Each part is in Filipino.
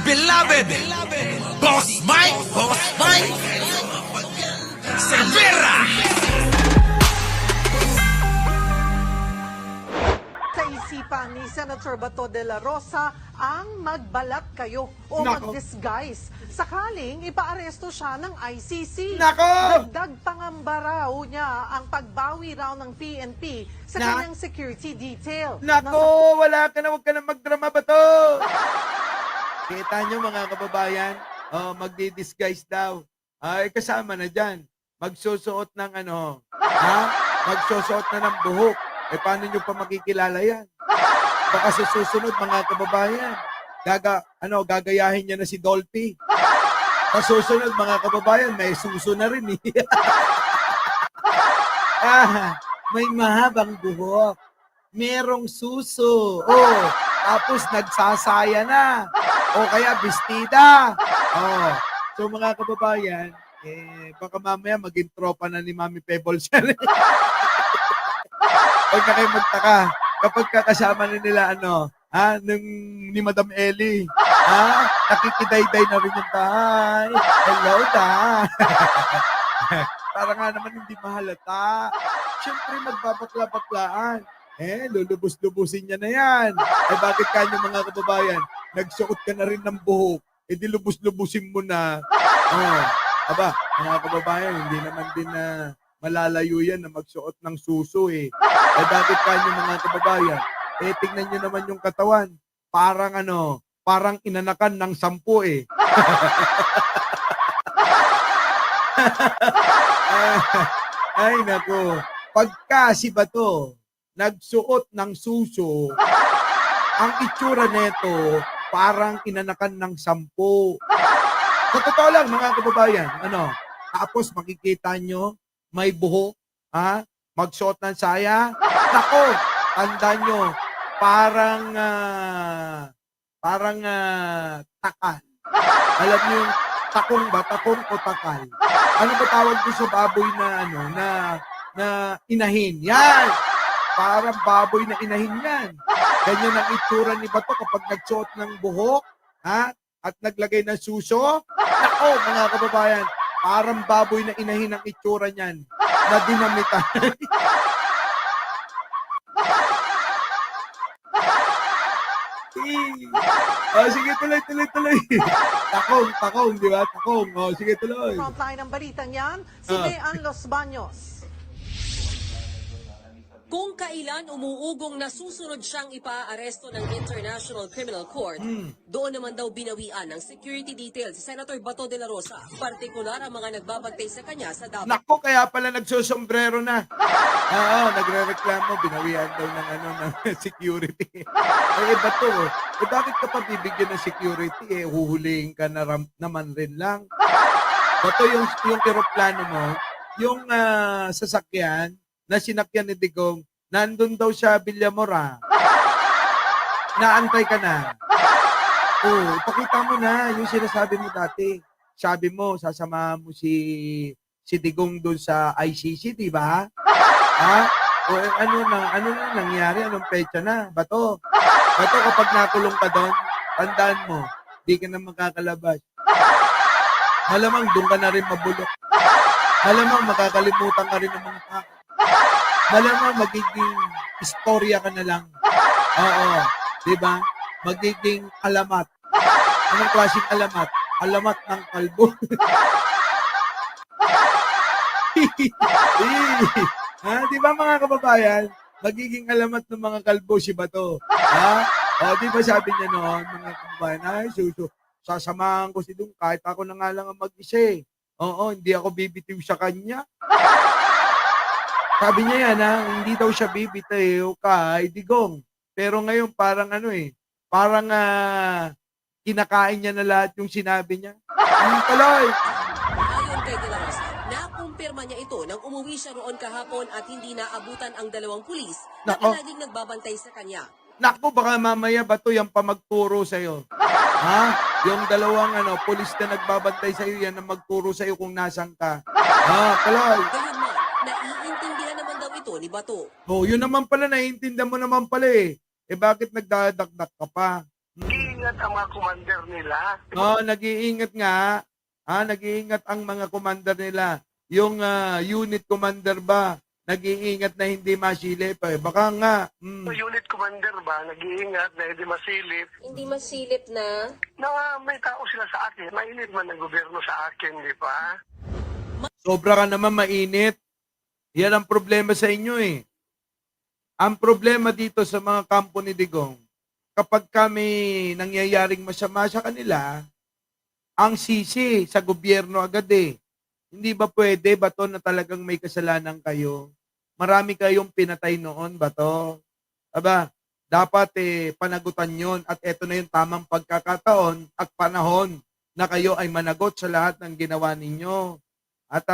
beloved Boss Mike Cervera. Sa isipan ni Senator Bato de la Rosa ang magbalat kayo o Nako. mag-disguise sakaling ipaaresto siya ng ICC. Nako! Dagdag pangamba raw niya ang pagbawi raw ng PNP sa kanyang security detail. Nako, wala ka na, huwag ka na magdrama ba to? Kita nyo mga kababayan, magdi-disguise daw. Ay, kasama na dyan. Magsusuot ng magsusuot na ng buhok. Eh, paano nyo pa makikilala yan? Baka sa susunod, mga kababayan, gagayahin niya na si Dolphy. Sa susunod, mga kababayan, may suso na rin eh. May mahabang buhok. Merong suso. Oh, tapos nagsasaya na. O kaya bestida. Oh. So mga kababayan, baka mamaya maging tropa na ni Mami Pebbles yan. Huwag na kayo magtaka. Kapag kakasama na nila, ni Madam Ellie, nakikidayday na rin yung tahay. Hello, da. Para nga naman hindi mahalata. Siyempre, magbabakla-baklaan. Lulubos-lubusin niya na yan. Bakit kanyo mga kababayan? Nagsuot ka na rin ng buhok. Di lubos-lubusin mo na. Mga kababayan, hindi naman din na malalayo yan na magsuot ng suso eh. Bakit kanyo mga kababayan? Tignan nyo naman yung katawan. Parang inanakan ng 10 eh. Ay nako. Pagka si Bato nagsuot ng suso, ang itsura neto parang inanakan ng 10. Sa totoo lang mga kababayan, tapos makikita nyo may buhok, magsuot ng saya. Nako, tanda nyo, parang takal. Alam nyo yung takong ba? Takong o takal? Ano ba tawag doon sa baboy na inahin? Yan! Parang baboy na inahin yan. Ganyan ang itsura ni Bato kapag nagsuot ng buhok, at naglagay ng suso. Nako, mga kababayan, parang baboy na inahin ang itsura niyan na dinamitan. Sige, tuloy. Takong, di ba? Takong. Sige, tuloy. Frontline ng balitang yan, si Mayan Los Baños. Kung kailan umuugong na susunod siyang ipaaresto ng International Criminal Court, doon naman daw binawian ng security details si Senator Bato de la Rosa, partikular ang mga nagbabantay sa kanya sa Davao. Nako, kaya pala nagsusombrero na. Nagre-reklamo, binawian daw ng security. Bato, bakit ka pa bibigyan ng security? Huhulihin ka na naman rin lang. Bato, yung eroplano mo, yung sasakyan, na sinakyan ni Digong, nandun daw siya Villamora. Naantay ka na. Pakita mo na yung sinasabi mo dati. Sabi mo, sasama mo si Digong doon sa ICC, di ba? Ano na nangyari? Anong petsa na? Bato, kapag nakulong ka doon, tandaan mo, di ka na makakalabas. Malamang doon ka na rin mabulok. Malamang makakalimutan ka rin ng mga tao. Malamang magiging istorya ka na lang. Oo. Diba? Magiging alamat. Anong klaseng alamat? Alamat ng kalbo. Diba mga kababayan? Magiging alamat ng mga kalbo si Bato. Diba sabi niya noon, mga kababayan, sasamahan ko si Dung kahit ako na nga lang ang mag-isa eh. Hindi ako bibitiw sa kanya. Sabi niya yan, hindi daw siya bibitaw kay Digong. Pero ngayon parang parang kinakain niya na lahat yung sinabi niya. Tuloy! Ayon kay de la Rosa, nakumpirma niya ito nang umuwi siya roon kahapon at hindi naabutan ang 2 pulis na laging nagbabantay sa kanya. Naku, baka mamaya Bato yung pamagturo sa'yo. Yung 2 pulis na nagbabantay sa'yo, yan ang magturo sa'yo kung nasan ka. Tuloy! Gayunman, naiintindihan naman daw ito ni Bato. Yun naman pala, naiintindihan mo naman pala eh. Bakit nagdadagdag ka pa? nag-iingat ang mga commander nila. Oh, nag-iingat nga. Nag-iingat ang mga commander nila. Yung unit commander ba, nag-iingat na hindi masilip. Baka nga. So, unit commander ba, nag-iingat na hindi masilip, Hindi masilip na na may tao sila sa akin. Mainit man ang gobyerno sa akin, di ba? Sobra ka naman mainit. Yan ang problema sa inyo eh. Ang problema dito sa mga kampo ni Digong, kapag kami nangyayaring masama sa kanila, ang sisi sa gobyerno agad eh. Hindi ba pwede, Bato, na talagang may kasalanan kayo? Marami kayong pinatay noon, Bato. Aba, dapat panagutan yon at eto na yung tamang pagkakataon at panahon na kayo ay managot sa lahat ng ginawa ninyo. At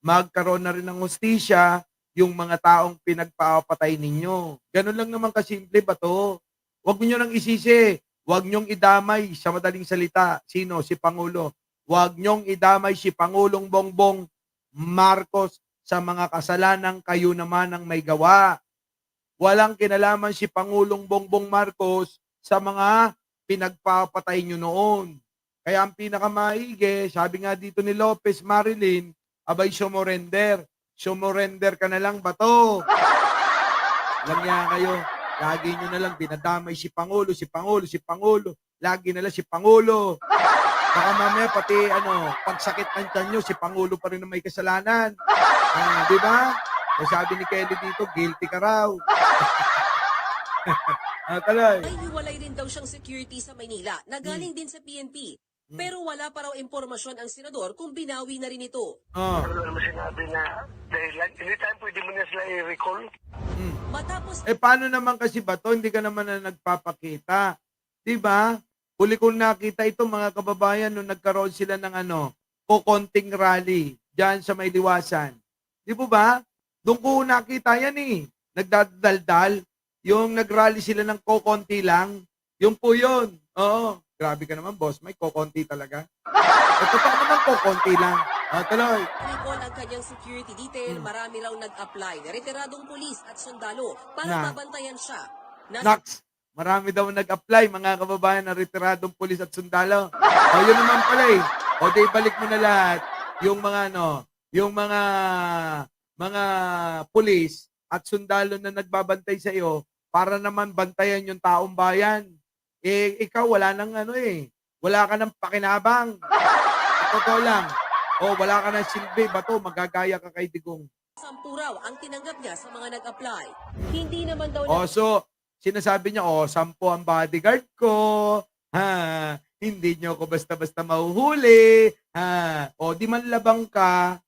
magkaroon na rin ng hustisya yung mga taong pinagpapatay ninyo. Ganun lang naman kasimple, Bato. Huwag niyo nang isisi. Huwag niyong idamay sa madaling salita. Sino? Si Pangulo. Huwag niyong idamay si Pangulong Bongbong Marcos sa mga kasalanang kayo naman ang may gawa. Walang kinalaman si Pangulong Bongbong Marcos sa mga pinagpapatay niyo noon. Kaya ang pinakamaigi, sabi nga dito ni Lopez Marilyn, abay sumurrender. Sumurrender ka na lang, Bato. Alam niya kayo. Lagi nyo na lang dinadamay si Pangulo, si Pangulo, si Pangulo. Lagi na lang si Pangulo. Baka mamaya pati pagsakit ng tiyan nyo, si Pangulo pa rin na may kasalanan. Di ba? Sabi ni Kelly dito, guilty ka raw. Tuloy. ay hiwalay rin daw siyang security sa Maynila na galing din sa PNP. Pero wala pa raw impormasyon ang senador kung binawi na rin ito. Ano naman sinabi na, dahil anytime pwede mo na sila i-recall. Matapos Paano naman kasi Bato, hindi ka naman na nagpapakita. Di ba? Huli kong nakita ito mga kababayan nung nagkaroon sila ng kokonting rally dyan sa may liwasan. Di po ba? Doon ko nakita yan eh. Nagdadaldal. Yung nagrally sila ng kokonti lang. Yung po yun. Oo. Grabe ka naman, boss. May kokonti talaga. Totoo naman kokonti lang. Tuloy. recall ang kanyang security detail, marami raw nag-apply na retiradong pulis at sundalo para Na. mabantayan siya. Nax. Marami daw nag-apply, mga kababayan, na retiradong pulis at sundalo. Yun naman pala eh. Di balik mo na lahat. Yung mga yung mga pulis at sundalo na nagbabantay sa iyo para naman bantayan yung taong bayan. Ikaw wala nang wala ka nang pakinabang. Totoo lang. Wala ka nang silbi, Bato, magagaya ka kay Digong. 10 raw ang tinanggap niya sa mga nag-apply. Hindi naman daw So, sinasabi niya, 10 ang bodyguard ko. Hindi niyo ako basta-basta mahuhuli. Di manlabang ka.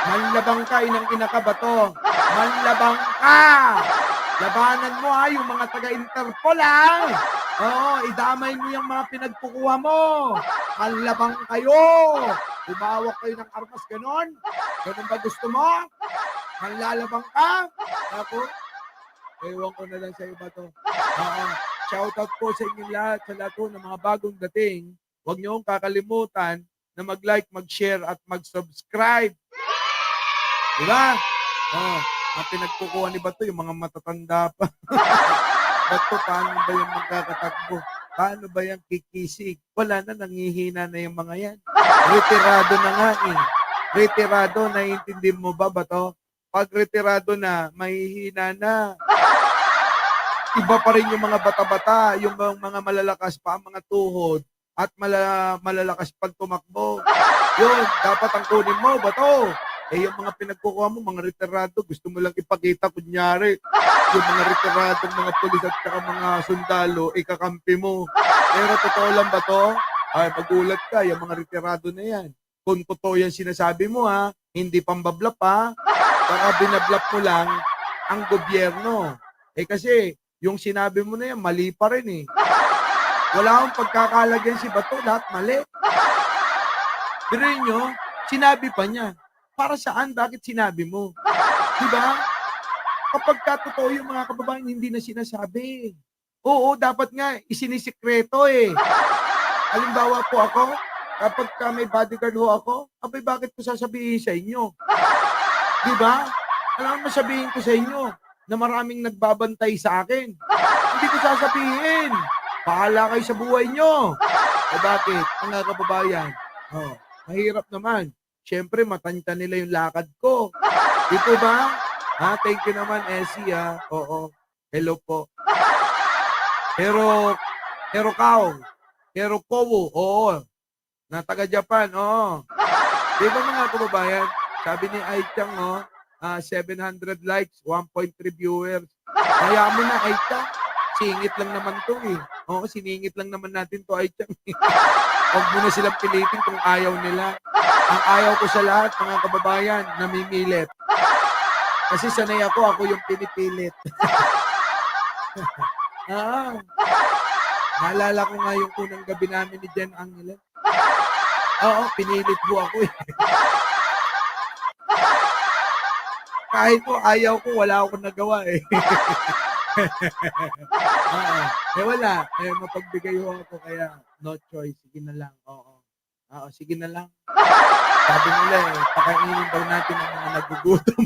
Manlabang ka, inang-ina ka ba to? Manlabang ka! Labanan mo yung mga taga-Interpol idamay mo yung mga pinagkukuha mo. Manlabang kayo. Umawak kayo ng armas, ganon? Ganon ba gusto mo? Manlalabang ka? Ako? Ewan ko na lang sa iba to. Shoutout po sa inyong lahat, sa lahat ng mga bagong dating. Huwag niyo kakalimutan na mag-like, mag-share, at mag-subscribe. Diba? Ang pinagkukuha ni Bato, yung mga matatanda pa. Bato, paano ba yung magkakatakbo? Paano ba yung kikisig? Wala na, nangihina na yung mga yan. Retirado na nga Retirado, naiintindi mo ba, Bato? Pag retirado na, mahihina na. Iba pa rin yung mga bata-bata, yung mga malalakas pa ang mga tuhod at malalakas pag tumakbo. Yun, dapat ang kunin mo, Bato. Yung mga pinagkukuha mo, mga retirado, gusto mo lang ipakita, kunyari, yung mga retiradong mga pulis at saka mga sundalo, ikakampi mo. Pero totoo lang ba to? Magulat ka, yung mga retirado na yan. Kung totoo yan sinasabi mo hindi pambablap baka binablap mo lang ang gobyerno. Kasi, yung sinabi mo na yan, mali pa rin Wala akong pagkakalagyan si Bato, lahat mali. Pero nyo, sinabi pa niya. Para saan? Bakit sinabi mo? Diba? Kapag totoo yung mga kababayan, hindi na sinasabi. Oo, dapat nga, isinisikreto Halimbawa po ako, kapag may bodyguard ako, abay bakit ko sasabihin sa inyo? Diba? Alam mo sabihin ko sa inyo na maraming nagbabantay sa akin. Hindi ko sasabihin. Bahala kayo sa buhay nyo. Bakit? Mga kababayan. Mahirap naman. Siyempre, matanta nila yung lakad ko. Dito ba? Thank you naman, Essie, Oo. Hello po. Pero Kowo, oo. Na taga Japan, oo. Di ba mga kababayan? Sabi ni Aichang, 700 likes, 1.3 viewers. Kaya mo na, Aichang. Singit lang naman to eh. Oo, siningit lang naman natin to, Aichang. Huwag mo na silang pilitin kung ayaw nila. Ang ayaw ko sa lahat, mga kababayan, namimilit. Kasi sanay ako yung pinipilit. Naalala ko nga yung unang gabi namin ni Jen Angela. Oo, pinilit po ako eh. Kahit po ayaw ko, wala akong nagawa eh. Wala. Mapagbigay ako kaya no choice. Sige na lang. Oo, sige na lang. Sabi nila pakainin daw natin ang mga nagugutom.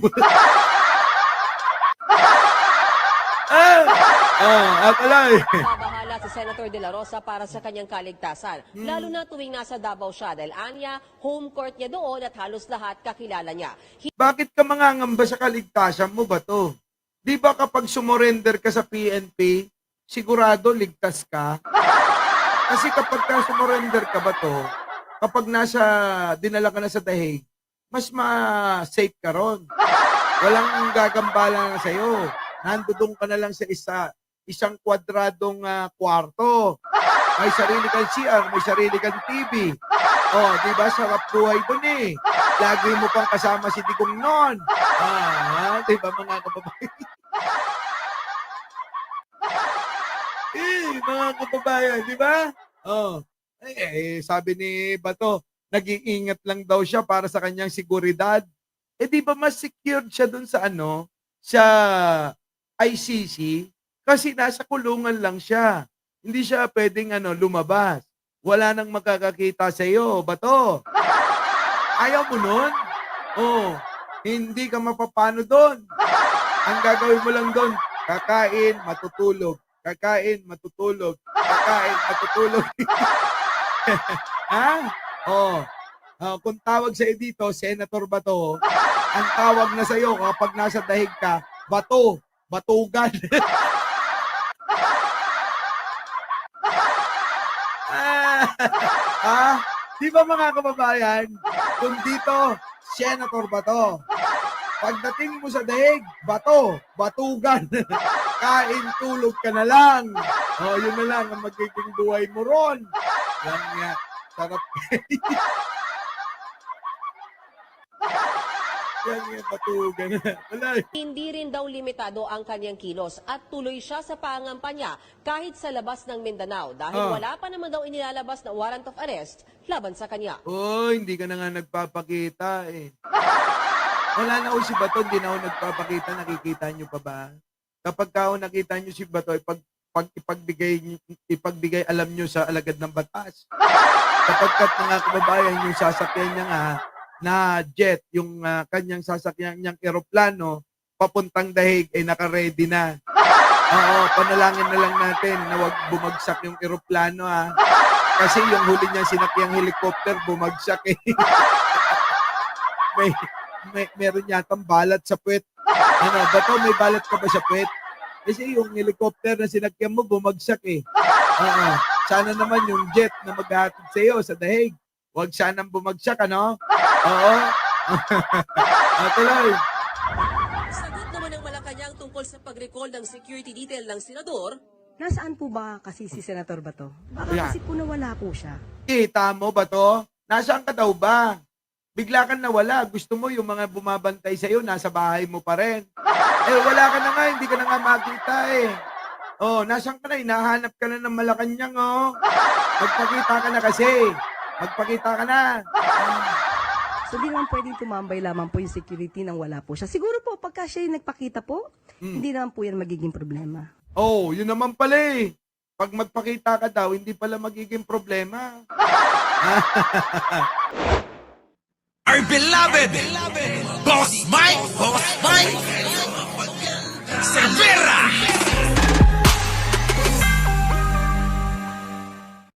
Babahala si Senator De La Rosa para sa kanyang kaligtasan. Lalo na tuwing nasa Davao siya dahil anya, home court niya doon at halos lahat kakilala niya. Bakit ka mangangamba sa kaligtasan mo ba to? Di ba kapag sumurrender ka sa PNP, sigurado ligtas ka? Kasi kapag ka sumurrender ka ba to, kapag dinala ka na sa dahig, mas ma-safe ka ron. Walang gagambala na sa'yo. Nandudong ka na lang sa isang kwadradong kwarto. May sarili kang CR, may sarili kang TV. Di ba? Sarap buhay dun eh. Lagi mo pang kasama si Digong noon. Di ba mga kababayan? Mga kababayan, di ba? Sabi ni Bato, nag-iingat lang daw siya para sa kanyang seguridad. Di ba mas secured siya dun sa sa ICC? Kasi nasa kulungan lang siya. Hindi siya pwedeng lumabas. Wala nang makakakita sa iyo, Bato. Ayaw mo nun? Hindi ka mapapano doon. Ang gagawin mo lang doon, kakain, matutulog. Kakain, matutulog. Kakain, matutulog. Kung tawag sa dito, Senator Bato, ang tawag na sa iyo kapag nasa dahig ka, Bato, batugan. Di ba mga kababayan, kung dito, Senator Bato, pagdating mo sa dahig, Bato, batugan. Kain, tulog ka na lang. Yun na lang ang magiging buhay mo ron. Yan nga, sarap. Yan nga, batugan. Hindi rin daw limitado ang kanyang kilos at tuloy siya sa pangampanya kahit sa labas ng Mindanao dahil wala pa naman daw inilalabas na warrant of arrest laban sa kanya. Hindi ka na nga nagpapakita eh. Wala na si Bato, hindi na ako nagpapakita. Nakikita nyo pa ba? Kapag nakita nyo si Bato, ipagbigay alam nyo sa alagad ng batas. Kapag mga kababayan, yung sasakyan niya nga, na jet, yung kanyang sasakyan niyang eroplano, papuntang dahig, naka-ready na. Panalangin na lang natin na wag bumagsak yung eroplano Kasi yung huli niya sinakyang helicopter, bumagsak eh. Meron yatang balat sa puwet. Bato, may balat ka ba sa puwet? Kasi yung helicopter na sinakyan mo, bumagsak eh. Sana naman yung jet na maghahatid sa iyo sa dahig. Huwag sanang bumagsak, Oo. Tuloy. Sagot naman ng Malacanang tungkol sa pag-recall ng security detail ng senador. Nasaan po ba kasi si Senator Bato? Baka kasi po nawala po siya. Kita mo ba to? Nasaan ka daw ba? Bigla kang nawala. Gusto mo yung mga bumabantay sa'yo, nasa bahay mo pa rin. Wala ka na nga, hindi ka na nga makita eh. Nasaan ka na? Hinahanap ka na ng Malacanang, Magpakita ka na kasi. Magpakita ka na. So di naman pwedeng tumambay lamang po yung security nang wala po siya. Siguro po, pagka siya yung nagpakita po, hindi naman po yan magiging problema. Yun naman pala eh. Pag magpakita ka daw, hindi pala magiging problema. Our beloved Boss Mike Cervera.